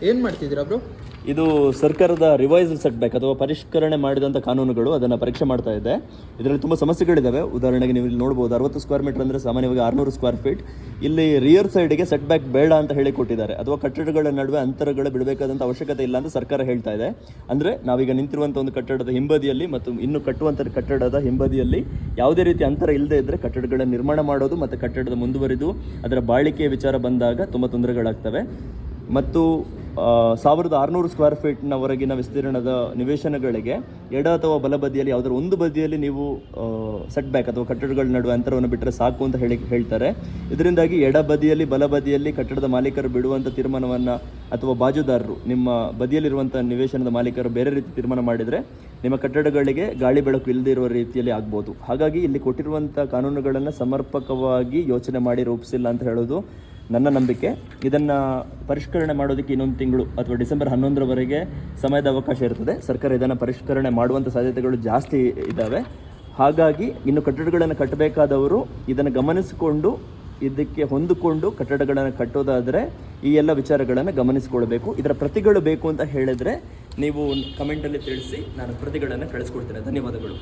ಏನು ಮಾಡ್ತಿದ್ದೀರಾ ಬ್ರೋ? ಇದು ಸರ್ಕಾರದ ರಿವೈಸ್ ಸೆಟ್ ಬ್ಯಾಕ್ ಅಥವಾ ಪರಿಷ್ಕರಣೆ ಮಾಡಿದಂಥ ಕಾನೂನುಗಳು, ಅದನ್ನು ಪರೀಕ್ಷೆ ಮಾಡ್ತಾ ಇದೆ. ಇದರಲ್ಲಿ ತುಂಬ ಸಮಸ್ಯೆಗಳಿದ್ದಾವೆ. ಉದಾಹರಣೆಗೆ ನೀವು ಇಲ್ಲಿ ನೋಡ್ಬೋದು, 60 ಸ್ಕ್ವೇರ್ ಮೀಟರ್ ಅಂದರೆ ಸಾಮಾನ್ಯವಾಗಿ 600 ಸ್ಕ್ವೇರ್ ಫೀಟ್. ಇಲ್ಲಿ ರಿಯರ್ ಸೈಡ್ಗೆ ಸೆಟ್ ಬ್ಯಾಕ್ ಬೇಡ ಅಂತ ಹೇಳಿ ಕೊಟ್ಟಿದ್ದಾರೆ, ಅಥವಾ ಕಟ್ಟಡಗಳ ನಡುವೆ ಅಂತರಗಳು ಬಿಡಬೇಕಾದಂಥ ಅವಶ್ಯಕತೆ ಇಲ್ಲ ಅಂತ ಸರ್ಕಾರ ಹೇಳ್ತಾ ಇದೆ. ಅಂದರೆ ನಾವೀಗ ನಿಂತಿರುವಂಥ ಒಂದು ಕಟ್ಟಡದ ಹಿಂಬದಿಯಲ್ಲಿ ಮತ್ತು ಇನ್ನು ಕಟ್ಟುವಂಥ ಕಟ್ಟಡದ ಹಿಂಬದಿಯಲ್ಲಿ ಯಾವುದೇ ರೀತಿ ಅಂತರ ಇಲ್ಲದೆ ಇದ್ದರೆ ಕಟ್ಟಡಗಳ ನಿರ್ಮಾಣ ಮಾಡೋದು ಮತ್ತು ಕಟ್ಟಡದ ಮುಂದುವರಿದು ಅದರ ಬಾಳಿಕೆಯ ವಿಚಾರ ಬಂದಾಗ ತುಂಬ ತೊಂದರೆಗಳಾಗ್ತವೆ. ಮತ್ತು 1600 ಸ್ಕ್ವೇರ್ ಫೀಟ್ನ ಹೊರಗಿನ ವಿಸ್ತೀರ್ಣದ ನಿವೇಶನಗಳಿಗೆ ಎಡ ಅಥವಾ ಬಲಬದಿಯಲ್ಲಿ ಯಾವುದಾದ್ರು ಒಂದು ಬದಿಯಲ್ಲಿ ನೀವು ಸೆಟ್ ಬ್ಯಾಕ್ ಅಥವಾ ಕಟ್ಟಡಗಳ ನಡುವೆ ಅಂತರವನ್ನು ಬಿಟ್ಟರೆ ಸಾಕು ಅಂತ ಹೇಳ್ತಾರೆ. ಇದರಿಂದಾಗಿ ಎಡ ಬದಿಯಲ್ಲಿ ಬಲಬದಿಯಲ್ಲಿ ಕಟ್ಟಡದ ಮಾಲೀಕರು ಬಿಡುವಂಥ ತೀರ್ಮಾನವನ್ನು ಅಥವಾ ಬಾಜುದಾರರು ನಿಮ್ಮ ಬದಿಯಲ್ಲಿರುವಂಥ ನಿವೇಶನದ ಮಾಲೀಕರು ಬೇರೆ ರೀತಿ ತೀರ್ಮಾನ ಮಾಡಿದರೆ ನಿಮ್ಮ ಕಟ್ಟಡಗಳಿಗೆ ಗಾಳಿ ಬೆಳಕು ಇಲ್ಲದೇ ಇರುವ ರೀತಿಯಲ್ಲಿ ಆಗ್ಬೋದು. ಹಾಗಾಗಿ ಇಲ್ಲಿ ಕೊಟ್ಟಿರುವಂಥ ಕಾನೂನುಗಳನ್ನು ಸಮರ್ಪಕವಾಗಿ ಯೋಚನೆ ಮಾಡಿ ರೂಪಿಸಿಲ್ಲ ಅಂತ ಹೇಳೋದು ನನ್ನ ನಂಬಿಕೆ. ಇದನ್ನು ಪರಿಷ್ಕರಣೆ ಮಾಡೋದಕ್ಕೆ ಇನ್ನೊಂದು ತಿಂಗಳು ಅಥವಾ ಡಿಸೆಂಬರ್ 11ರವರೆಗೆ ಸಮಯದ ಅವಕಾಶ ಇರ್ತದೆ. ಸರ್ಕಾರ ಇದನ್ನು ಪರಿಷ್ಕರಣೆ ಮಾಡುವಂಥ ಸಾಧ್ಯತೆಗಳು ಜಾಸ್ತಿ ಇದ್ದಾವೆ. ಹಾಗಾಗಿ ಇನ್ನು ಕಟ್ಟಡಗಳನ್ನು ಕಟ್ಟಬೇಕಾದವರು ಇದನ್ನು ಗಮನಿಸಿಕೊಂಡು ಇದಕ್ಕೆ ಹೊಂದಿಕೊಂಡು ಕಟ್ಟಡಗಳನ್ನು ಕಟ್ಟೋದಾದರೆ ಈ ಎಲ್ಲ ವಿಚಾರಗಳನ್ನು ಗಮನಿಸಿಕೊಳ್ಬೇಕು. ಇದರ ಪ್ರತಿಗಳು ಬೇಕು ಅಂತ ಹೇಳಿದರೆ ನೀವು ಕಮೆಂಟಲ್ಲಿ ತಿಳಿಸಿ, ನಾನು ಪ್ರತಿಗಳನ್ನು ಕಳಿಸ್ಕೊಡ್ತೇನೆ. ಧನ್ಯವಾದಗಳು.